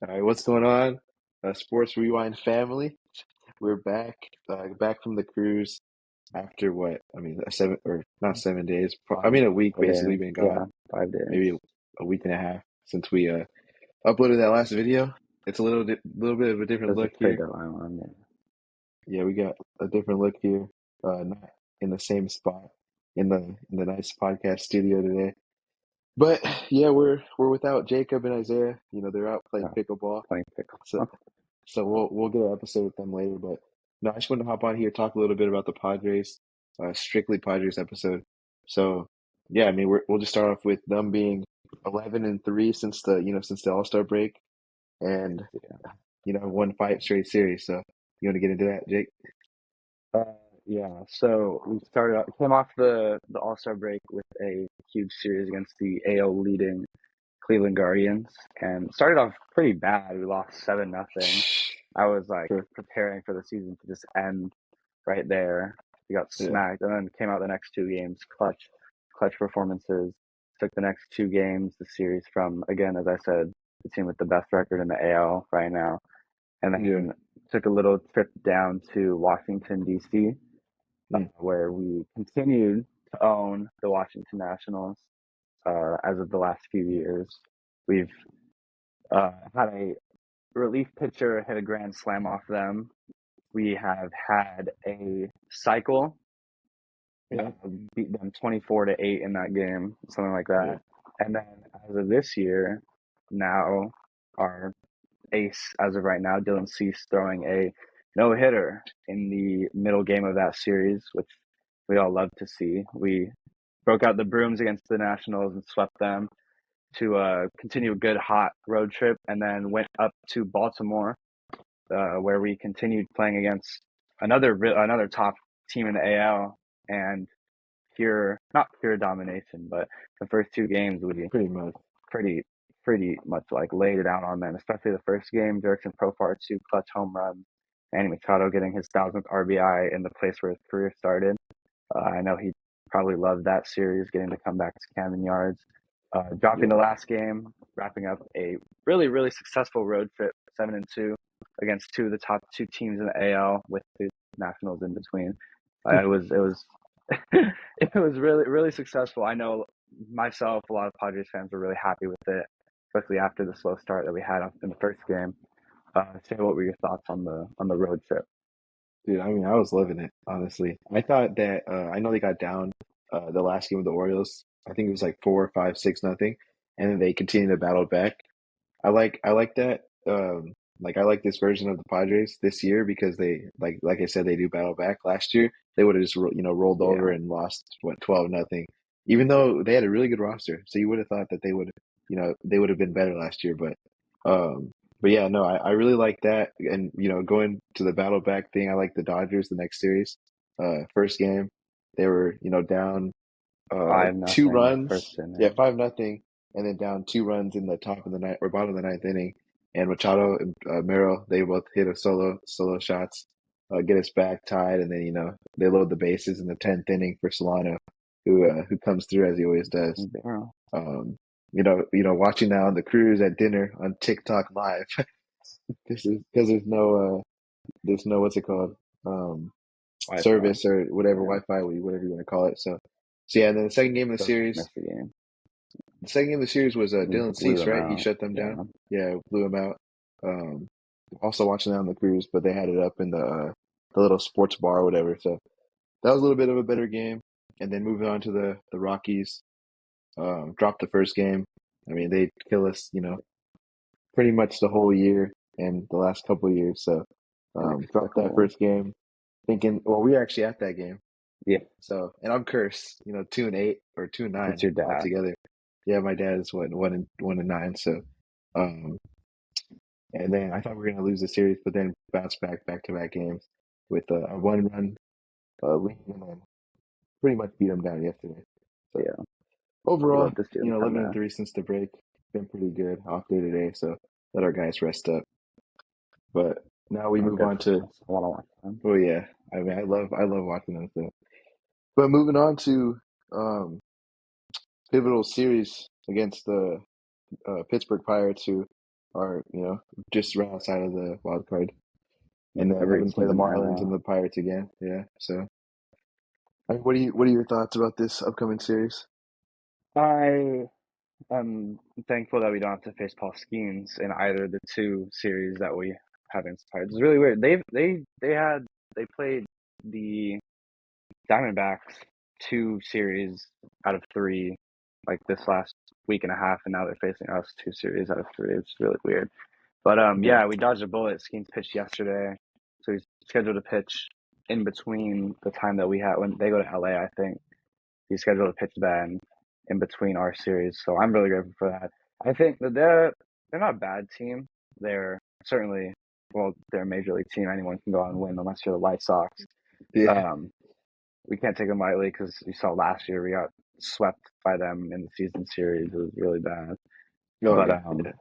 All right, what's going on? Sports Rewind family. We're back from the cruise after what? I mean, a seven or not 7 days. I five, mean, a week five basically days. been gone. Yeah, 5 days. Maybe a week and a half since we uploaded that last video. It's a little bit of a different There's a look trade here. deadline on there. Yeah, we got a different look here. Not in the same spot in the nice podcast studio today. But yeah, we're without Jacob and Isaiah. They're out playing Yeah, pickleball. playing pickle. So So we'll get an episode with them later, but no, I just wanted to hop on here talk a little bit about the Padres, strictly Padres episode. So yeah, I mean we'll just start off with them being 11-3 since the All-Star break, and Yeah. won five straight series. So you want to get into that, Jake? Uh, yeah. So we came off the All-Star break with a huge series against the AL leading Cleveland Guardians, and started off pretty bad. We lost 7-0. I was like Sure. preparing for the season to just end right there. We got Yeah. smacked, and then came out the next two games, clutch performances. Took the next two games, the series from, again, as I said, the team with the best record in the AL right now, and Yeah. then took a little trip down to Washington D.C., Mm. where we continued to own the Washington Nationals. As of the last few years, we've had a relief pitcher hit a grand slam off them. We have had a cycle, Yeah. beat them 24-8 in that game, something like Yeah. that. And then as of this year, now our ace, as of right now, Dylan Cease, throwing a no hitter in the middle game of that series, which we all love to see. We broke out the brooms against the Nationals and swept them to continue a good hot road trip, and then went up to Baltimore, where we continued playing against another top team in the AL, and not pure domination, but the first two games we Pretty much. pretty pretty much like laid it out on them, especially the first game. Jurickson Profar, two clutch home runs, Manny Machado getting his 1,000th RBI in the place where his career started. I know he probably loved that series, getting to come back to Camden Yards. Dropping Yeah. the last game, wrapping up a really, really successful road trip, 7-2 against two of the top two teams in the AL with the Nationals in between. It was it was really, really successful. I know myself, a lot of Padres fans were really happy with it, especially after the slow start that we had in the first game. Shay, what were your thoughts on the road trip? Dude, I mean, I was loving it, honestly. I thought that I know they got down the last game of the Orioles. I think it was like 4 or 5, 6-0, and then they continued to battle back. I like that. Like I like this version of the Padres this year because they like I said they do battle back. Last year they would have just rolled over Yeah, and lost what 12-0. Even though they had a really good roster, so you would have thought that they would have been better last year. But yeah, no, I really like that. And going to the battle back thing, I like the Dodgers the next series. First game they were down five two nothing first runs. Yeah, inning. 5-0, and then down 2 runs in the top of the ninth or bottom of the ninth inning. And Machado and Merrill, they both hit a solo shots, get us back tied, and then they load the bases in the 10th inning for Solano, who comes through as he always does. Zero. Um, watching that on the cruise at dinner on TikTok live. This is because there's no what's it called, um, Wi-Fi. service or whatever Yeah, Wi-Fi, whatever you want to call it. So yeah, and then the second game of the so just series. missed the game. The second game of the series was We Dylan blew Cease, them right? He out. shut them down. Yeah, Yeah, blew him out. Um, Also watching that on the cruise, but they had it up in the little sports bar or whatever. So that was a little bit of a better game. And then moving on to the Rockies, dropped the first game. I mean, they kill us, pretty much the whole year and the last couple of years. So dropped that inexplicable. first game, thinking, well, we were actually at that game. Yeah, So, and I'm cursed, 2-8 or two and it's nine your dad. altogether. Yeah, my dad is what 1-9. So, um, and then I thought we were gonna lose the series, but then bounced back to back games with a 1 run lead, and then pretty much beat them down yesterday. So Yeah, we overall, love to see him come 11 and back. 3 since the break, been pretty good. Off day today, so let our guys rest up. But now we Oh, move good on for to, us. I want to watch them. oh yeah, I mean I love watching them. So, but moving on to um pivotal series against the Pittsburgh Pirates, who are just right outside of the wild card, Yeah, and then every having to play the team in the Marlins and NL. the Pirates again. Yeah. So, I mean, what are your thoughts about this upcoming series? I am thankful that we don't have to face Paul Skeens in either of the two series that we have inspired. It's really weird. They played the Diamondbacks two series out of three, like this last week and a half, and now they're facing us two series out of three. It's really weird. But Yeah. yeah, we dodged a bullet. Skeens pitched yesterday, so he's scheduled to pitch in between the time that we had when they go to LA. I think he's scheduled to pitch then in between our series. So I'm really grateful for that. I think that they're not a bad team. They're certainly they're a major league team. Anyone can go out and win unless you're the White Sox. Yeah. Um, we can't take them lightly because you saw last year we got swept by them in the season series. It was really bad. Oh But yeah. Yeah.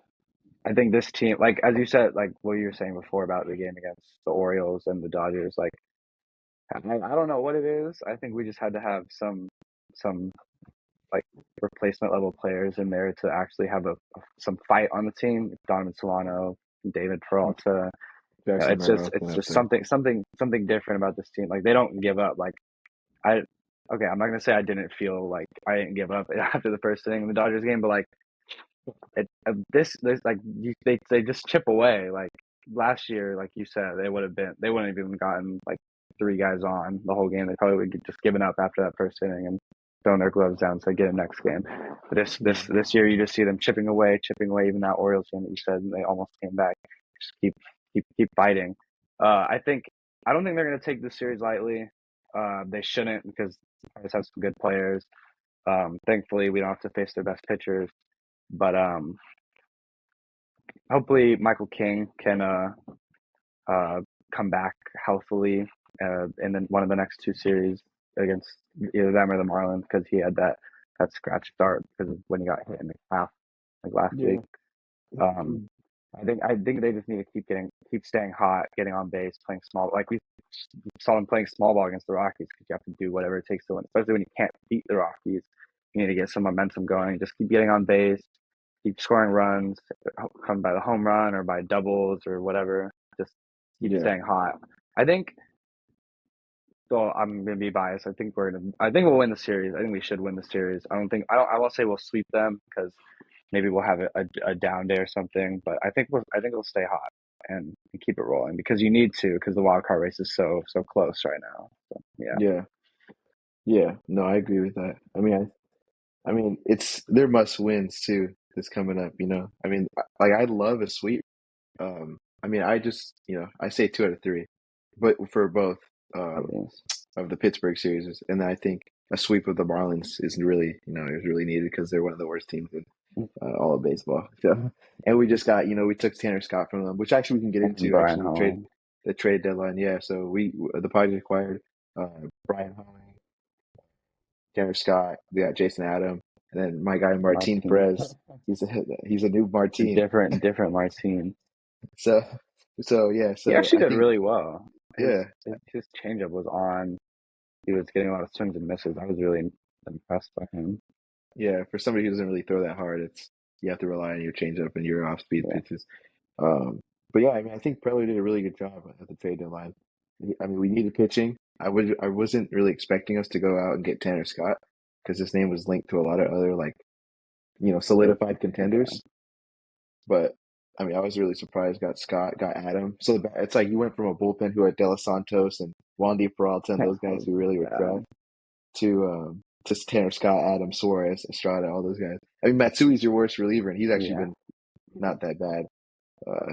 I think this team, like as you said, like what you were saying before about the game against the Orioles and the Dodgers, like I don't know what it is. I think we just had to have some like replacement level players in there to actually have some fight on the team. Donovan Solano, David Peralta. Jackson Merrill It's went up just there. something different about this team. Like they don't give up. Like I okay, I'm not gonna say I didn't feel like I didn't give up after the first inning of the Dodgers game, but like this like they just chip away. Like last year, like you said, they wouldn't have even gotten like three guys on the whole game. They probably would have just given up after that first inning and throwing their gloves down to get a next game. But Yeah. this year, you just see them chipping away, chipping away. Even that Orioles game that you said, and they almost came back. Just keep fighting. I think I don't think they're going to take this series lightly. They shouldn't because the Pirates have some good players. Thankfully, we don't have to face their best pitchers. But hopefully, Michael King can uh, come back healthily in one of the next two series against either them or the Marlins because he had that scratch start because of when he got hit in the calf like last week. Yeah. Um, I think they just need to keep staying hot, getting on base, playing small. Like we saw them playing small ball against the Rockies because you have to do whatever it takes to win, especially when you can't beat the Rockies. You need to get some momentum going. Just keep getting on base, keep scoring runs, come by the home run or by doubles or whatever. Just keep Yeah. staying hot. I think. Well, I'm gonna be biased. I think we'll win the series. I think we should win the series. I don't think. I don't. I won't say we'll sweep them because maybe we'll have a down day or something. But I think we'll stay hot and keep it rolling because you need to because the wild card race is so close right now. So, yeah, Yeah. Yeah. No, I agree with that. I mean, it's they're must wins too. That's coming up. I mean, like I love a sweep. I mean, I just I say 2 out of 3, but for both um yes. of the Pittsburgh series, and then I think a sweep of the Marlins is really is really needed because they're one of the worst teams in all of baseball. So, and we just got we took Tanner Scott from them, which actually we can get And into Brian actually Home, the trade deadline. Yeah, so the Padres acquired Brian Home, Tanner Scott. We got Jason Adam, and then my guy Martin Martin, Perez. He's a he's a new it's a Martin. different Martin. So yeah, He so actually I did think really well. yeah, His changeup was on. He was getting a lot of swings and misses. I was really impressed by him. yeah. For somebody who doesn't really throw that hard, it's you have to rely on your changeup and your off speed Yeah, pitches. Um, but yeah, I mean, I think Preller did a really good job at the trade deadline. I mean, we needed pitching. I wasn't really expecting us to go out and get Tanner Scott because his name was linked to a lot of other like good. solidified Yeah, contenders. But I mean, I was really surprised. Got Scott, got Adam. So it's like you went from a bullpen who had De Los Santos and Wandy Peralta and those guys who really were yeah. trash to Tanner Scott, Adam Suarez, Estrada, all those guys. I mean, Matsui's your worst reliever, and he's actually Yeah. been not that bad.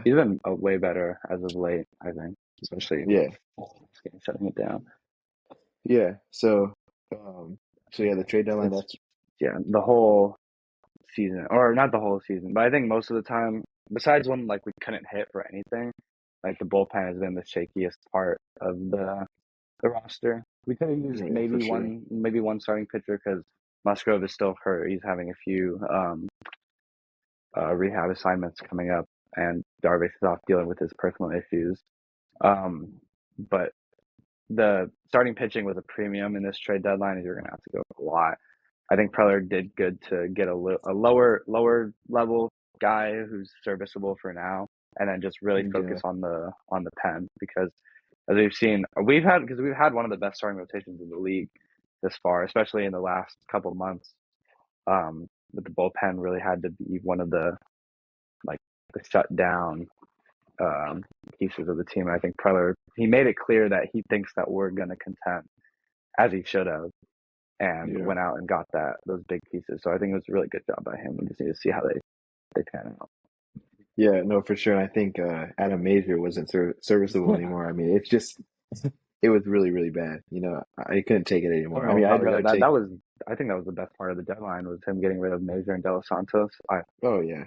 He's been way better as of late, I think, especially with Yeah, shutting it down. yeah. Um, so yeah, the trade deadline. It's That's yeah, the whole season, or not the whole season, but I think most of the time, besides when like we couldn't hit for anything, like the bullpen has been the shakiest part of the roster. We could have used yeah, for sure. maybe one starting pitcher because Musgrove is still hurt. He's having a few rehab assignments coming up, and Darvish is off dealing with his personal issues. Um, but the starting pitching was a premium in this trade deadline, and you're going to have to go a lot. I think Preller did good to get a lower level guy who's serviceable for now, and then just really Yeah, focus on the pen because as we've had one of the best starting rotations in the league this far, especially in the last couple of months. But the bullpen really had to be one of like the shut down um, pieces of the team. I think Preller he made it clear that he thinks that we're going to contend as he should have, and yeah. went out and got those big pieces. So I think it was a really good job by him. We just need to see how they pan out. Yeah, no, for sure. And I think Adam Major wasn't serviceable Yeah. anymore. I mean, it's just it was really, really bad. I couldn't take it I don't anymore. I know mean, how I'd we rather got that. take. That was I think that was the best part of the deadline was him getting rid of Major and De Los Santos. Oh yeah,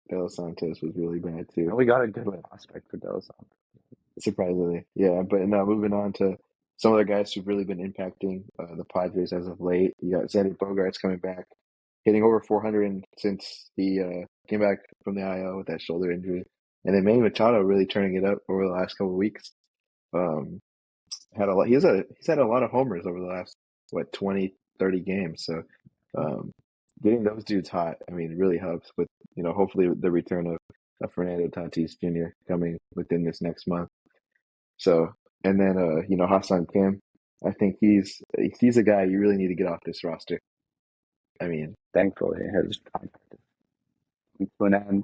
De Los Santos was really bad too. We got a good But prospect for De Los Santos. surprisingly, yeah. But now moving on to some of the guys who've really been impacting the Padres as of late. You got Xander Bogaerts coming back, hitting over 400 since he came back from the IL with that shoulder injury, and then Manny Machado really turning it up over the last couple of weeks. Um, had a lot. He's had a lot of homers over the last 20, 30 games. So um, getting those dudes hot, I mean, really helps with hopefully the return of Fernando Tatis Jr. coming within this next month. So and then Hassan Kim, I think he's a guy you really need to get off this roster. I mean, Thankfully, his contract is coming to an end.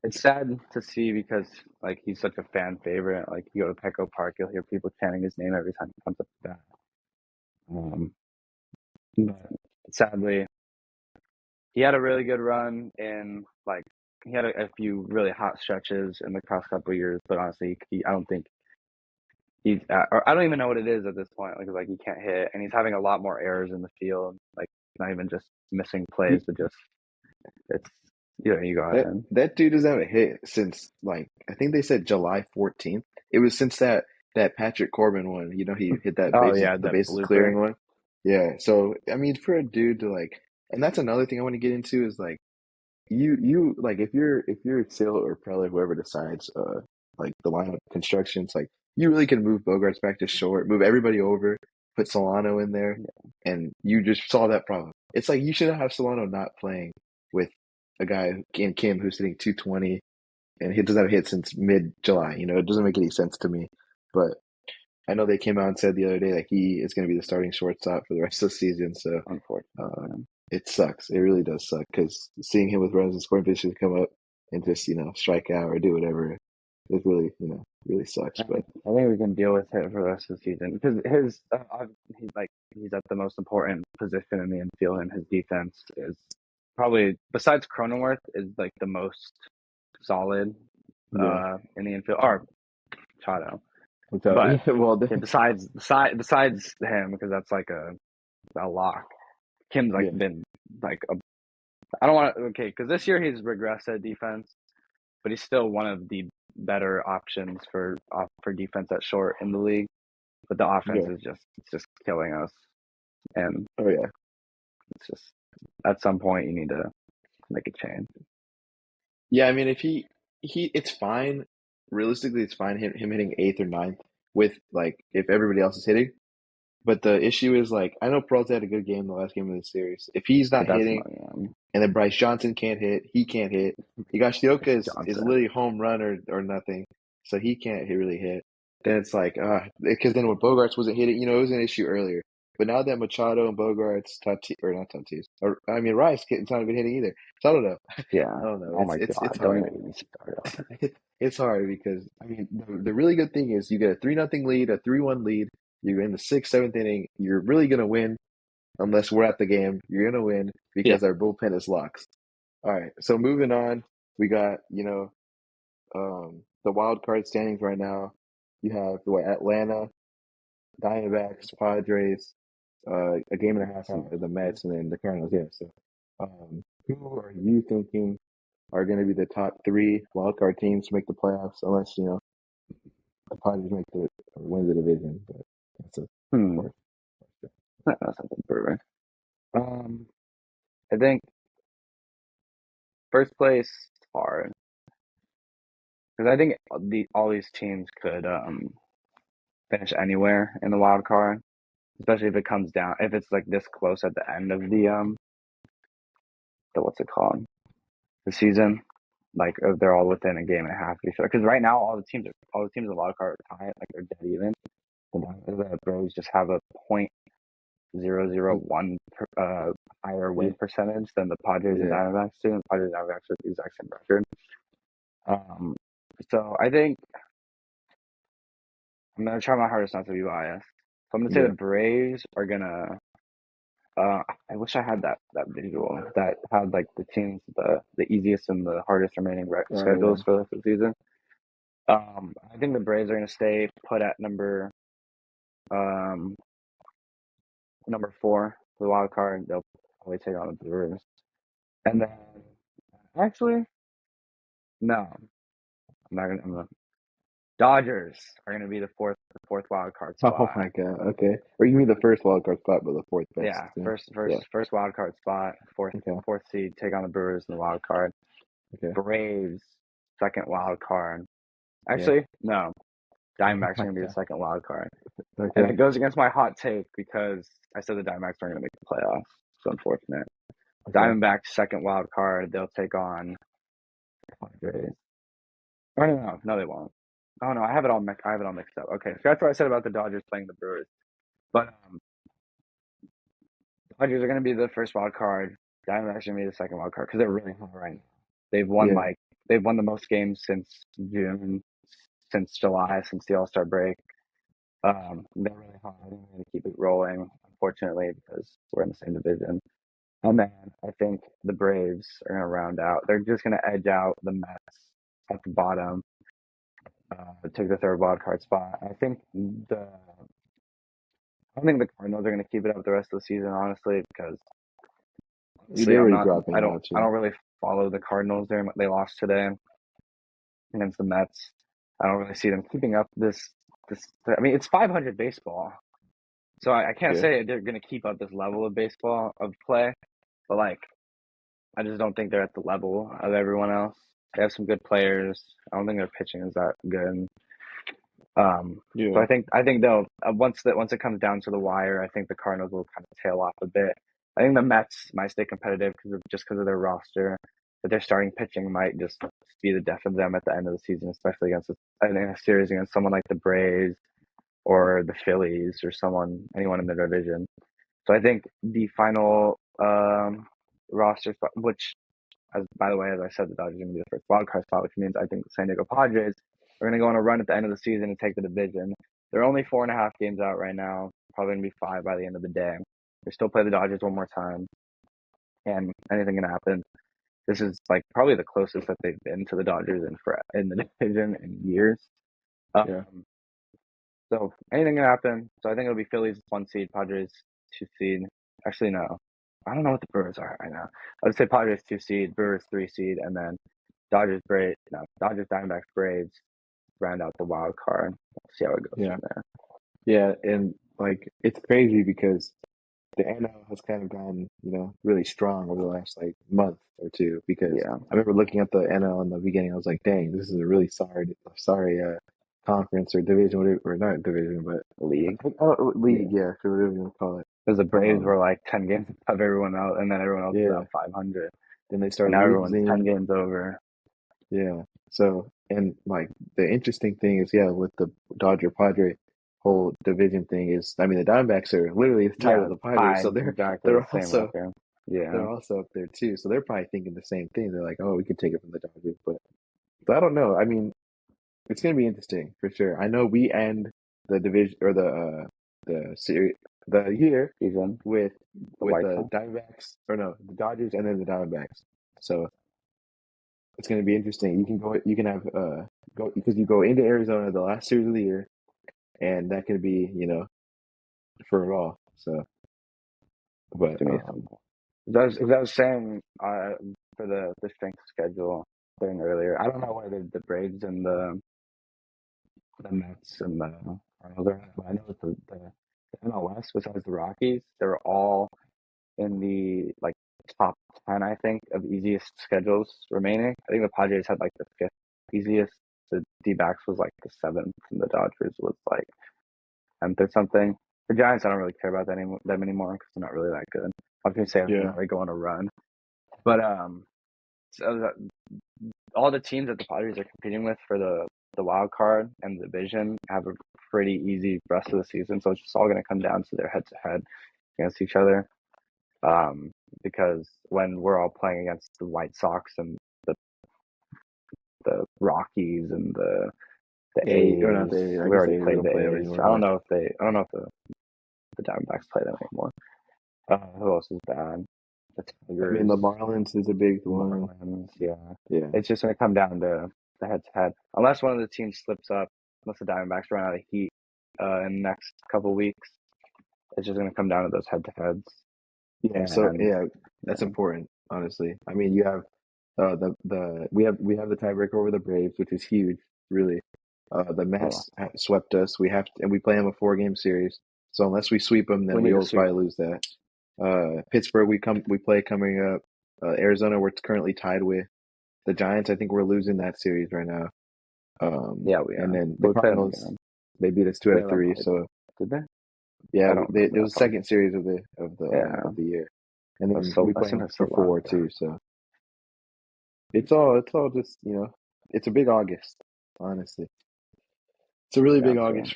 It's sad to see because like he's such a fan favorite. Like you go to Petco Park, you'll hear people chanting his name every time he comes up to bat. Um, but sadly, he had a really good run in like he had a few really hot stretches in the past couple of years. But honestly, I don't think he's or I don't even know what it is at this point. Like he can't hit, and he's having a lot more errors in the field. Like not even just missing plays, he, but just it's you go out that and that dude doesn't have a hit since like I think they said July 14th. It was since that Patrick Corbin one. He hit that oh bases yeah, the that bases blooper. clearing one. Yeah. So I mean, for a dude to like, and that's another thing I want to get into is like you like if you're Sale or Preller, whoever decides like the lineup constructions, like you really can move Bogarts back to short, move everybody over, put Solano in there, and you just solve that problem. It's like you should have Solano not playing with a guy in Kim who's hitting 220 and he doesn't have a hit since mid July. It doesn't make any sense to me. But I know they came out and said the other day that he is going to be the starting shortstop for the rest of the season. So Unfortunate for uh, him. it sucks. It really does suck because seeing him with runners and scoring positions come up and just strike out or do whatever, it really really sucks. But I think we can deal with it for the rest of the season because he's at the most important position in the infield, and his defense is probably besides Cronenworth is like the most solid yeah, in the infield or Chado. without But yeah, well, yeah, besides him, because that's like a lock. Kim's like yeah, been like I don't want to okay because this year he's regressed at defense, but he's still one of the better options for defense at short in the league. But the offense yeah, is just killing us, and oh yeah, it's just at some point you need to make a change. yeah. I mean, if it's fine. Realistically, it's fine him hitting eighth or ninth with like if everybody else is hitting. But the issue is like I know Peralta had a good game the last game of the series. If he's But not that's not hitting, and then Bryce Johnson can't hit, he can't hit. Higashioka is Johnson. literally home run or nothing, so he can't really hit. Then it's like because then when Bogarts wasn't hitting, it was an issue earlier. But now that Machado and Bogarts, Tatis or not Tatis, or I mean Rice, it's not even hitting either. So I don't know. Yeah. I don't know. Oh It's my it's God! it's Don't hard. even get me started on it. It's hard because I mean the really good thing is you get a 3-0 lead, a 3-1 lead. You're in the sixth, seventh inning. You're really gonna win unless we're at the game. You're gonna win Yeah. because our bullpen is locks. All right. So moving on, we got the wild card standings right now. You have Atlanta, Diamondbacks, Padres, a game and a half out of the Mets, and then the Cardinals. Yeah. So, who are you thinking are going to be the top three wild card teams to make the playoffs? Unless the Padres make the or win the division, but that's a Hmm. horse. That's something perfect. Um, I think first place is hard because I think all these teams could finish anywhere in the wild card, especially if it comes down if it's like this close at the end of the what's it called the season. like they're all within a game and a half of each other. Because right now, all the teams in the wild card are tied, like they're dead even. The Braves just have a point 0.001 higher win percentage than the Padres and Yeah. Diamondbacks do. And the Padres and Diamondbacks have the exact same record. Um, so I think I'm gonna try my hardest not to be biased. So I'm gonna say the Yeah. Braves are gonna. I wish I had that visual that had like the teams the easiest and the hardest remaining Oh schedules yeah. for the season. I think the Braves are gonna stay put at um number 4 for the wild card. They'll probably take on the Brewers, and then actually no, I'm not gonna. Dodgers are gonna be the fourth wild card Oh spot. my God. Okay. Or you mean the first wild card spot, but the fourth best Yeah, team? first first Yeah. first wild card spot, fourth Okay. fourth seed, take on the Brewers in the wild card. Okay. Braves, second wild card. Yeah. Actually, no. Oh Diamondbacks are my gonna be the God. second wild card. And Okay. it goes against my hot take because I said the Diamondbacks aren't gonna make the playoffs. It's unfortunate. Okay. Diamondbacks second wild card, they'll take on Padres. Or no, they won't. Oh no, I have it all mixed up. Okay, so that's what I said about the Dodgers playing the Brewers. But Dodgers are going to be the first wild card. Diamondbacks are going to be the second wild card because they're really hot right now. They've won Yeah. like they've won the most games since June, since July, since the All Star break. They're really hot. I think they're going to keep it rolling. Unfortunately, because we're in the same division. And then I think the Braves are going to round out. They're just going to edge out the Mets at the bottom, take the third wild card spot. I don't think the Cardinals are going to keep it up the rest of the season, honestly, because honestly, They're already dropping don't, out I too. don't really follow the Cardinals. They lost today against the Mets. I don't really see them keeping up this. I mean, it's 500 baseball, so I can't Yeah. say they're going to keep up this level of baseball of play. But like, I just don't think they're at the level of everyone else. They have some good players. I don't think their pitching is that good. So Yeah. I think they'll once it comes down to the wire, I think the Cardinals will kind of tail off a bit. I think the Mets might stay competitive because of their roster, but their starting pitching might just be the death of them at the end of the season, especially in a series against someone like the Braves or the Phillies or anyone in the division. So I think the final roster spot, which as by the way, as I said, the Dodgers are going to be the first wild card spot, which means I think the San Diego Padres are going to go on a run at the end of the season and take the division. They're only 4.5 games out right now. Probably going to be 5 by the end of the day. They still play the Dodgers one more time, and anything can happen. This is like probably the closest that they've been to the Dodgers in the division in years. Yeah. Um, so anything can happen. So I think it'll be Phillies 1 seed, Padres 2 seed. Actually, no. I don't know what the Brewers are right now. I would say Padres 2 seed, Brewers 3 seed, and then Dodgers, Diamondbacks, Braves round out the wild card. We'll see how it goes Yeah. from there. Yeah. And like it's crazy because the NL has kind of gone, really strong over the last like month or two. Because Yeah, I remember looking at the NL in the beginning, I was like, "Dang, this is a really sorry conference or division, whatever, or not division, but league. league, Yeah, yeah, for whatever you want to call it." because the Braves Um, were like 10 games above everyone else, and then everyone else was yeah. at 500, Then they and started now everyone's ten losing. games over. Yeah. So, and like the interesting thing is, yeah, with the Dodger Padre whole division thing is, I mean, the Diamondbacks are literally tied with Yeah, the Padres, so tied they're exactly the they're same also record. Yeah, they're also up there too. So they're probably thinking the same thing. They're like, oh, we could take it from the Dodgers, but I don't know. I mean, it's gonna be interesting for sure. I know we end the division or the series the year season with the with White the Sox. Diamondbacks or no, the Dodgers and then the Diamondbacks. So it's going to be interesting. You can have go because you go into Arizona the last series of the year, and that could be for it all. So, but To me, as I was saying for the strength schedule thing earlier. I don't know where the Braves and the Mets and the Cardinals are at, but I know that the NL West, besides the Rockies, they're all in the like top 10, I think, of easiest schedules remaining. I think the Padres had like the fifth easiest. The D-backs was like the seventh, and the Dodgers was like 10th or something. The Giants, I don't really care about them anymore because they're not really that good. I was gonna say yeah, they go on a run, but so all the teams that the Padres are competing with for the wild card and the division have a pretty easy rest of the season. So it's just all going to come down to their head to head against each other. Um, because when we're all playing against the White Sox and the the Rockies and the Or not A's, the I we guess the already A's played don't the play them A's. anymore, but I don't know if the Diamondbacks play them anymore. Who else is bad? The I mean the Tigers, Marlins is a big the one. Marlins. Yeah, Yeah. it's just going to come down to the head to head, unless one of the teams slips up. Unless the Diamondbacks run out of heat in the next couple weeks, it's just going to come down to those head to heads. Yeah, so And yeah, that's yeah, important, honestly. I mean, you have the we have the tiebreaker over the Braves, which is huge, really. The yeah, Swept us. We have to, and we play them a 4 game series. So unless we sweep them, we then we need to always sweep probably them. lose that. Pittsburgh, we play coming up. Arizona, we're currently tied with. The Giants, I think we're losing that series right now. Yeah, we And are. then the But we played them Cardinals, again. they beat us two out They of haven't three. played. So Did they? yeah, I don't it remember was that the part. second series Yeah, of the year, and then we I play think them I for still lost four that. too. So it's all just it's a big August. Honestly, it's a really big Gotcha. August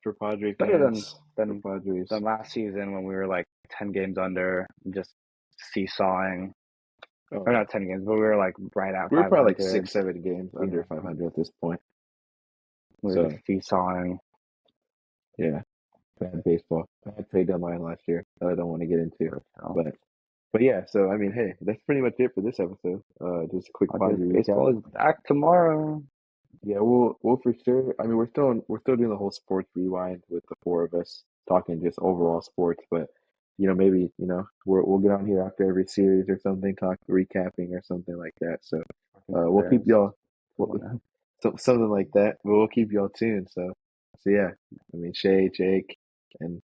for Padre Better fans, for than Padres. than last season when we were like 10 games under, just seesawing. Or Oh, not 10 games, but we were like right at we're probably like 500. 6, 7 games under Yeah, 500 at this point. we were just So seesawing. yeah, bad baseball, bad trade deadline last year that I don't want to get into, So, but yeah. So I mean, hey, that's pretty much it for this episode. Just a quick Padres Padre recap. baseball is back tomorrow. Yeah, we'll for sure. I mean, we're still doing the whole sports rewind with the 4 of us talking just overall sports, but maybe we'll get on here after every series or something, talk recapping or something like that. So Talking we'll keep Padres. y'all I we'll, wanna- something like that, but we'll keep y'all tuned. So yeah, I mean Shay, Jake, and